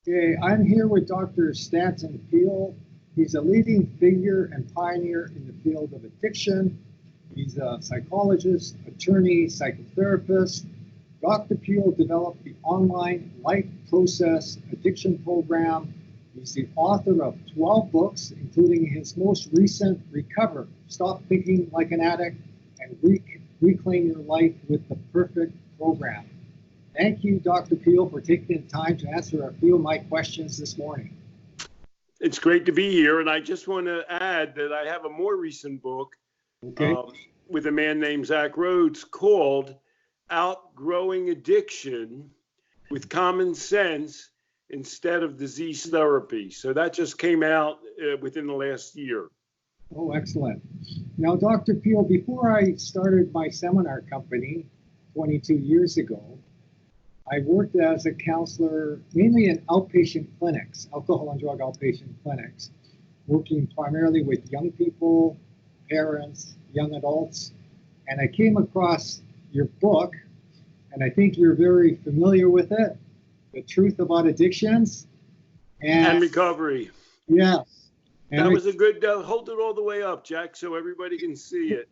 Okay, I'm here with Dr. Stanton Peele. He's a leading figure and pioneer in the field of addiction. He's a psychologist, attorney, psychotherapist. Dr. Peele developed the online life process addiction program. He's the author of 12 books, including his most recent, Recover, Stop Thinking Like an Addict, and Reclaim Your Life with the Perfect Program. Thank you, Dr. Peele, for taking the time to answer a few of my questions this morning. It's great to be here, and I just want to add that I have a more recent book with a man named Zach Rhodes called Outgrowing Addiction with Common Sense Instead of Disease Therapy. So that just came out within the last year. Oh, excellent. Now, Dr. Peele, before I started my seminar company 22 years ago, I worked as a counselor mainly in outpatient clinics, alcohol and drug outpatient clinics, working primarily with young people, parents, young adults. And I came across your book, and I think you're very familiar with it, The Truth About Addictions. And Recovery. Yes. And that was a good, hold it all the way up, Jack, so everybody can see it.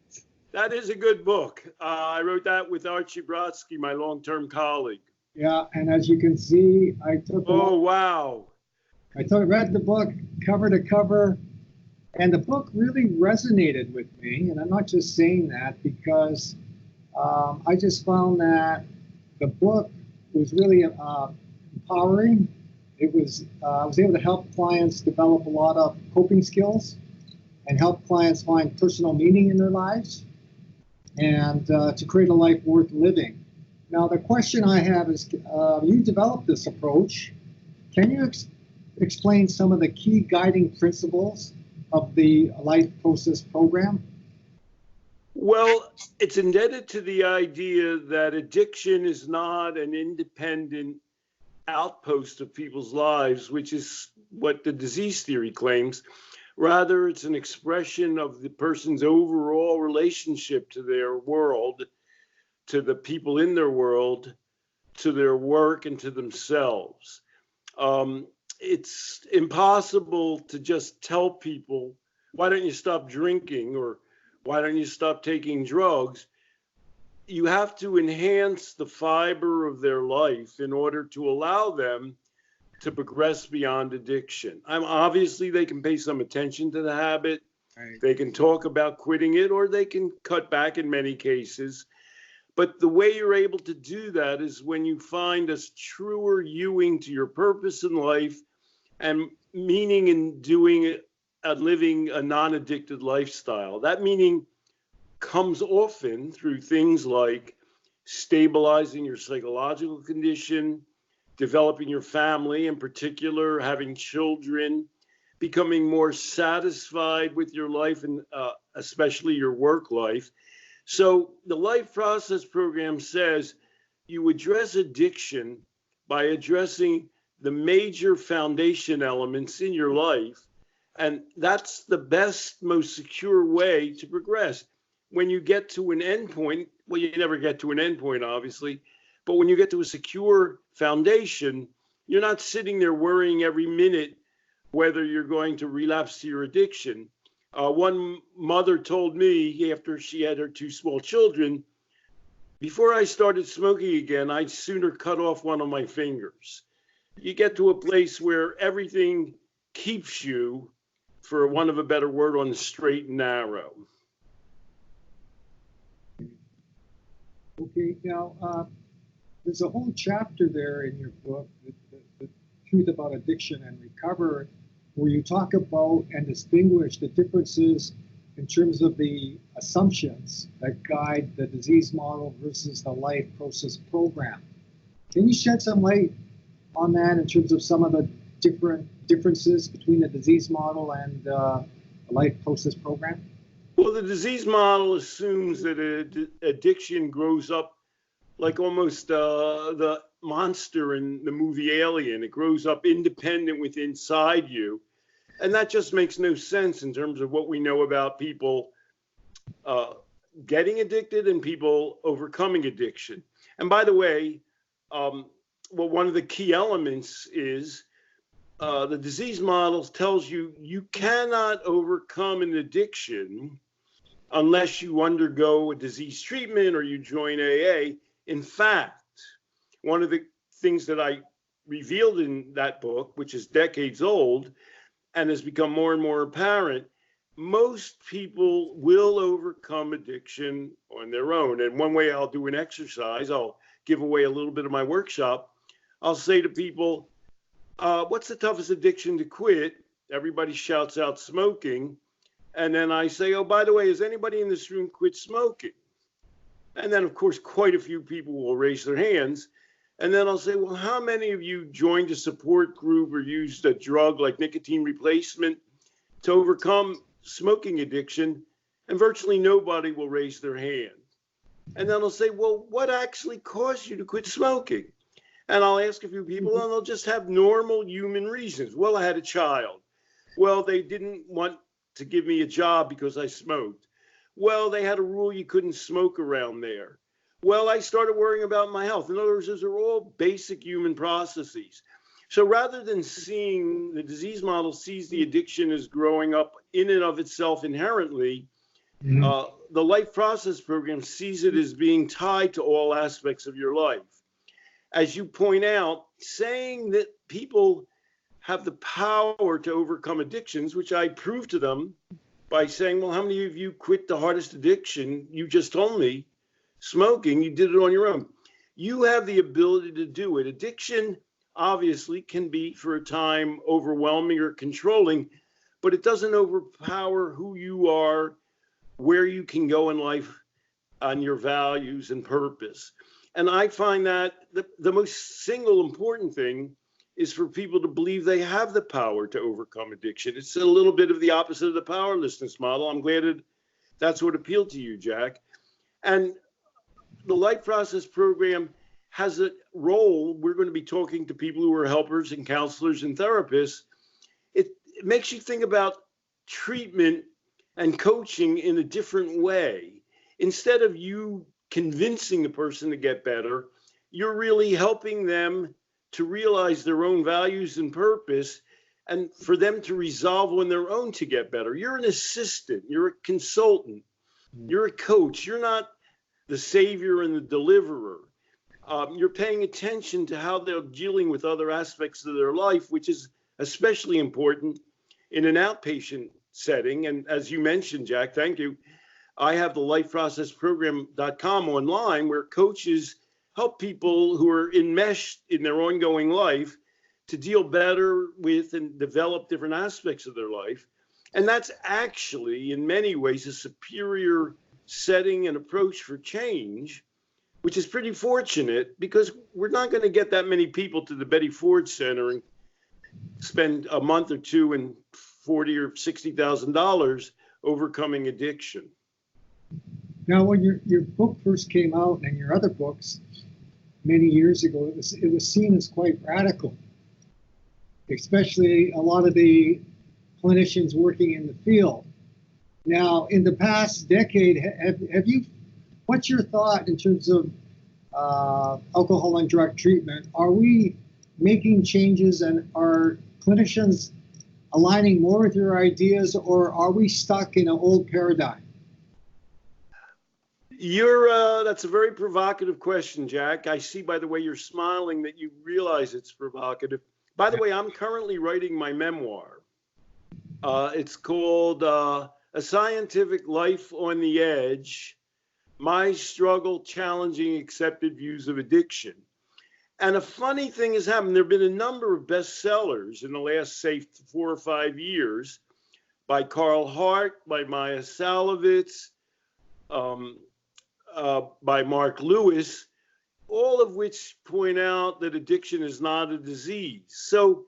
That is a good book. I wrote that with Archie Brodsky, my long-term colleague. Yeah, and as you can see, I took. Oh, wow. Read the book cover to cover, and the book really resonated with me. And I'm not just saying that because I just found that the book was really empowering. It was I was able to help clients develop a lot of coping skills and help clients find personal meaning in their lives and to create a life worth living. Now, the question I have is, you developed this approach. Can you explain some of the key guiding principles of the Life Process program? Well, it's indebted to the idea that addiction is not an independent outpost of people's lives, which is what the disease theory claims. Rather, it's an expression of the person's overall relationship to their world, to the people in their world, to their work, and to themselves. It's impossible to just tell people, why don't you stop drinking, or why don't you stop taking drugs? You have to enhance the fiber of their life in order to allow them to progress beyond addiction. Obviously, they can pay some attention to the habit. Right. They can talk about quitting it, or they can cut back in many cases. But the way you're able to do that is when you find a truer hewing to your purpose in life and meaning in living a non-addicted lifestyle. That meaning comes often through things like stabilizing your psychological condition, developing your family, in particular, having children, becoming more satisfied with your life and especially your work life. So the Life Process program says you address addiction by addressing the major foundation elements in your life. And that's the best, most secure way to progress. When you get to an endpoint, well, you never get to an endpoint, obviously, but when you get to a secure foundation, you're not sitting there worrying every minute whether you're going to relapse to your addiction. One mother told me after she had her two small children, before I started smoking again, I'd sooner cut off one of my fingers. You get to a place where everything keeps you, for want of a better word, on the straight and narrow. Okay, now there's a whole chapter there in your book, the Truth About Addiction and Recovery, where you talk about and distinguish the differences in terms of the assumptions that guide the disease model versus the Life Process program. Can you shed some light on that in terms of some of the differences between the disease model and the Life Process program? Well, the disease model assumes that addiction grows up like almost the monster in the movie Alien. It grows up independent within inside you. And that just makes no sense in terms of what we know about people getting addicted and people overcoming addiction. And by the way, one of the key elements is the disease model tells you you cannot overcome an addiction unless you undergo a disease treatment or you join AA. In fact, one of the things that I revealed in that book, which is decades old and has become more and more apparent, most people will overcome addiction on their own. And one way I'll do an exercise, I'll give away a little bit of my workshop. I'll say to people, what's the toughest addiction to quit? Everybody shouts out smoking. And then I say, oh, by the way, has anybody in this room quit smoking? And then, of course, quite a few people will raise their hands. And then I'll say, well, how many of you joined a support group or used a drug like nicotine replacement to overcome smoking addiction? And virtually nobody will raise their hand. And then I'll say, well, what actually caused you to quit smoking? And I'll ask a few people, and they'll just have normal human reasons. Well, I had a child. Well, they didn't want to give me a job because I smoked. Well, they had a rule you couldn't smoke around there. Well, I started worrying about my health. In other words, those are all basic human processes. So rather than seeing the disease model sees the addiction as growing up in and of itself inherently, the life process program sees it as being tied to all aspects of your life. As you point out, saying that people have the power to overcome addictions, which I prove to them by saying, well, how many of you quit the hardest addiction? You just told me, smoking. You did it on your own. You have the ability to do it. Addiction obviously can be for a time overwhelming or controlling, but it doesn't overpower who you are, where you can go in life, on your values and purpose. And I find that the most single important thing is for people to believe they have the power to overcome addiction. It's a little bit of the opposite of the powerlessness model. I'm glad that's what appealed to you, Jack. And the Life Process program has a role. We're going to be talking to people who are helpers and counselors and therapists. It makes you think about treatment and coaching in a different way. Instead of you convincing the person to get better, you're really helping them to realize their own values and purpose and for them to resolve on their own to get better. You're an assistant, you're a consultant, you're a coach, you're not the savior and the deliverer. You're paying attention to how they're dealing with other aspects of their life, which is especially important in an outpatient setting. And as you mentioned, Jack, thank you, I have the lifeprocessprogram.com online where coaches help people who are enmeshed in their ongoing life to deal better with and develop different aspects of their life. And that's actually, in many ways, a superior setting and approach for change, which is pretty fortunate because we're not going to get that many people to the Betty Ford Center and spend a month or two and $40,000 or $60,000 overcoming addiction. Now, when your book first came out and your other books many years ago, it was seen as quite radical, especially a lot of the clinicians working in the field. Now, in the past decade, have you, what's your thought in terms of alcohol and drug treatment? Are we making changes and are clinicians aligning more with your ideas, or are we stuck in an old paradigm? That's a very provocative question, Jack. I see by the way you're smiling that you realize it's provocative. By the way, I'm currently writing my memoir. It's called A Scientific Life on the Edge, My Struggle Challenging Accepted Views of Addiction. And a funny thing has happened. There have been a number of bestsellers in the last, say, 4 or 5 years by Carl Hart, by Maya Salovitz, by Mark Lewis, all of which point out that addiction is not a disease. So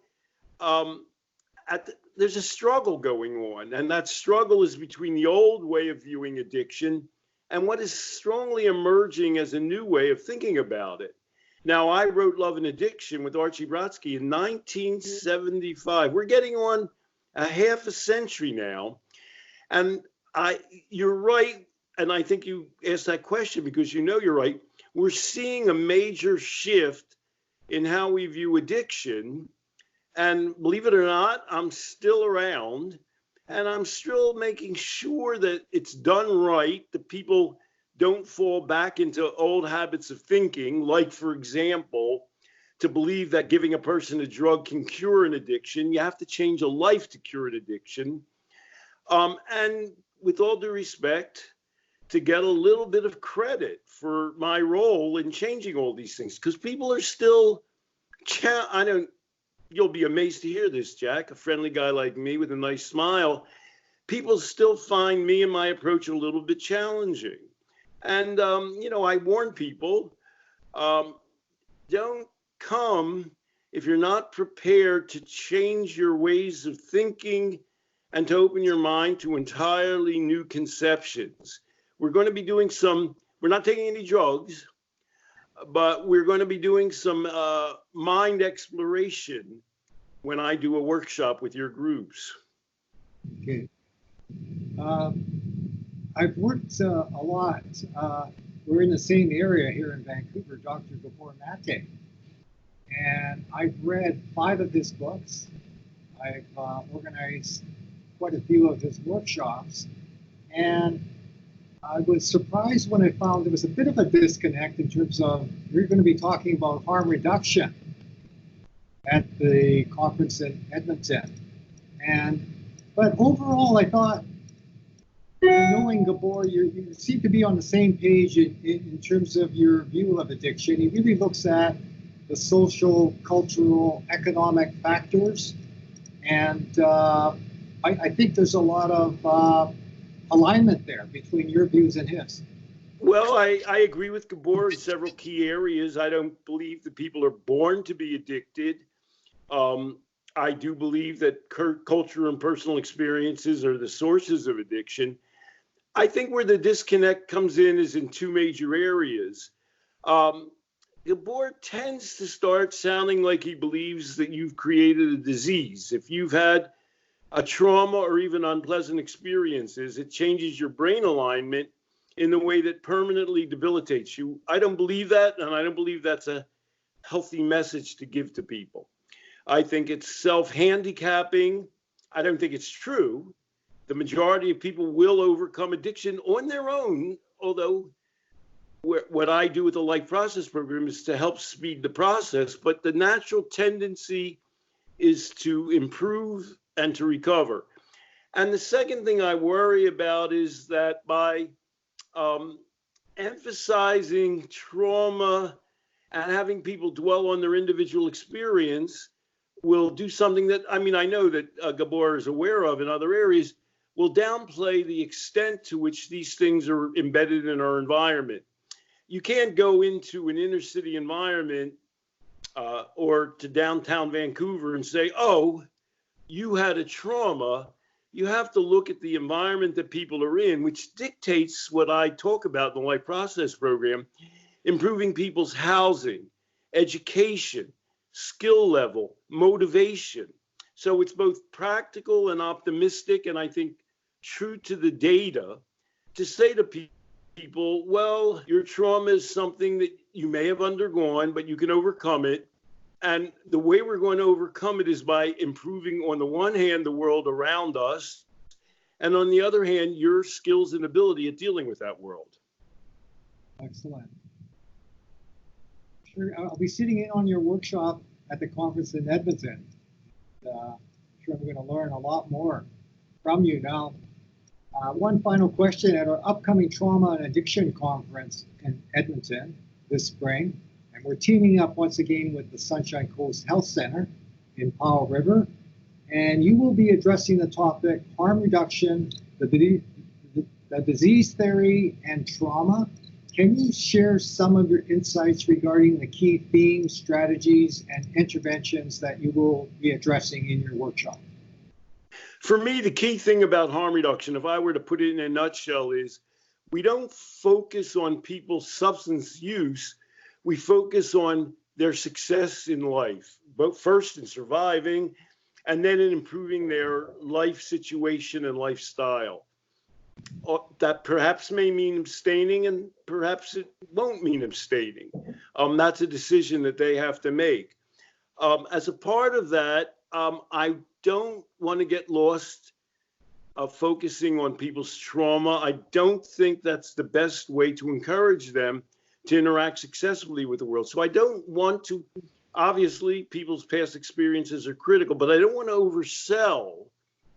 there's a struggle going on, and that struggle is between the old way of viewing addiction and what is strongly emerging as a new way of thinking about it. Now, I wrote Love and Addiction with Archie Brodsky in 1975. We're getting on a half a century now. And you're right, and I think you asked that question because you know you're right. We're seeing a major shift in how we view addiction. And believe it or not, I'm still around, and I'm still making sure that it's done right, that people don't fall back into old habits of thinking, like, for example, to believe that giving a person a drug can cure an addiction. You have to change a life to cure an addiction. And with all due respect, to get a little bit of credit for my role in changing all these things, because people are still, I don't, you'll be amazed to hear this, Jack, a friendly guy like me with a nice smile, people still find me and my approach a little bit challenging. And, I warn people, don't come if you're not prepared to change your ways of thinking and to open your mind to entirely new conceptions. We're going to be doing we're not taking any drugs, but we're going to be doing some mind exploration when I do a workshop with your groups. Okay. I've worked a lot. We're in the same area here in Vancouver, Dr. Gabor Mate. And I've read 5 of his books. I've organized quite a few of his workshops. And I was surprised when I found there was a bit of a disconnect in terms of we're going to be talking about harm reduction at the conference in Edmonton. But overall, I thought, knowing Gabor, you seem to be on the same page in terms of your view of addiction. He really looks at the social, cultural, economic factors. And I think there's a lot of alignment there between your views and his. Well, I agree with Gabor in several key areas. I don't believe that people are born to be addicted. I do believe that culture and personal experiences are the sources of addiction. I think where the disconnect comes in is in 2 major areas. Gabor tends to start sounding like he believes that you've created a disease. If you've had a trauma or even unpleasant experiences, it changes your brain alignment in the way that permanently debilitates you. I don't believe that, and I don't believe that's a healthy message to give to people. I think it's self-handicapping. I don't think it's true. The majority of people will overcome addiction on their own, although what I do with the Life Process program is to help speed the process, but the natural tendency is to improve and to recover. And the second thing I worry about is that by emphasizing trauma and having people dwell on their individual experience will do something that, I know that Gabor is aware of in other areas, will downplay the extent to which these things are embedded in our environment. You can't go into an inner city environment or to downtown Vancouver and say, oh, you had a trauma. You have to look at the environment that people are in, which dictates what I talk about in the Life Process program, improving people's housing, education, skill level, motivation. So it's both practical and optimistic, and I think true to the data, to say to people, well, your trauma is something that you may have undergone, but you can overcome it. And the way we're going to overcome it is by improving, on the one hand, the world around us, and on the other hand, your skills and ability at dealing with that world. Excellent. Sure, I'll be sitting in on your workshop at the conference in Edmonton. I'm sure I'm going to learn a lot more from you now. One final question. At our upcoming Trauma and Addiction Conference in Edmonton this spring, and we're teaming up once again with the Sunshine Coast Health Center in Powell River, and you will be addressing the topic harm reduction, the disease theory, and trauma. Can you share some of your insights regarding the key themes, strategies, and interventions that you will be addressing in your workshop? For me, the key thing about harm reduction, if I were to put it in a nutshell, is we don't focus on people's substance use. We focus on their success in life, both first in surviving and then in improving their life situation and lifestyle. That perhaps may mean abstaining, and perhaps it won't mean abstaining. That's a decision that they have to make. As a part of that, I don't want to get lost focusing on people's trauma. I don't think that's the best way to encourage them to interact successfully with the world. So I don't want to, obviously, people's past experiences are critical, but I don't want to oversell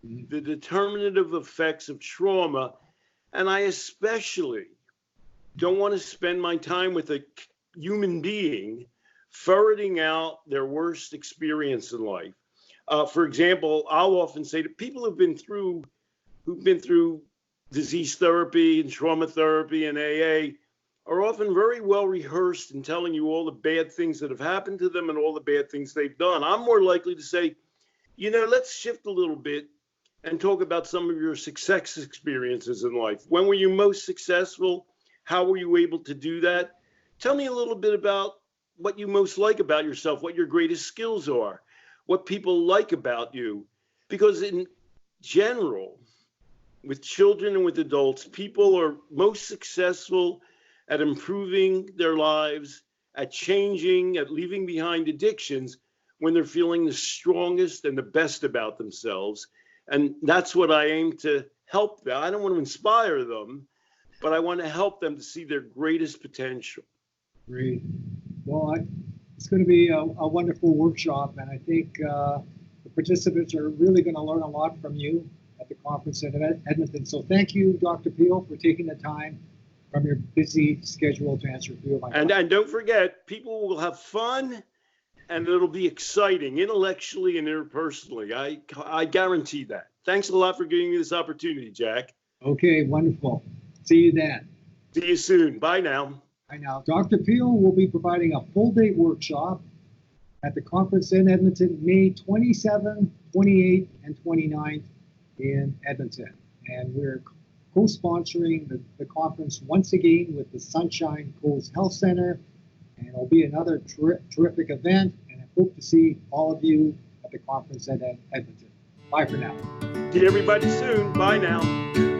the determinative effects of trauma. And I especially don't want to spend my time with a human being ferreting out their worst experience in life. For example, I'll often say to people who've been through disease therapy and trauma therapy and AA are often very well rehearsed in telling you all the bad things that have happened to them and all the bad things they've done. I'm more likely to say, let's shift a little bit and talk about some of your success experiences in life. When were you most successful? How were you able to do that? Tell me a little bit about what you most like about yourself, what your greatest skills are, what people like about you. Because in general, with children and with adults, people are most successful at improving their lives, at changing, at leaving behind addictions when they're feeling the strongest and the best about themselves. And that's what I aim to help them. I don't want to inspire them, but I want to help them to see their greatest potential. Great. Well, it's going to be a wonderful workshop, and I think the participants are really going to learn a lot from you at the conference in Edmonton. So thank you, Dr. Peele, for taking the time from your busy schedule to answer a few of my questions. And don't forget, people will have fun, and it'll be exciting intellectually and interpersonally. I guarantee that. Thanks a lot for giving me this opportunity, Jack. Okay, wonderful. See you then. See you soon. Bye now. Bye now. Dr. Peele will be providing a full-day workshop at the conference in Edmonton, May 27th, 28th, and 29th in Edmonton. And we're co-sponsoring the conference once again with the Sunshine Coast Health Center. And it'll be another terrific event. And I hope to see all of you at the conference at Edmonton. Bye for now. See everybody soon. Bye now.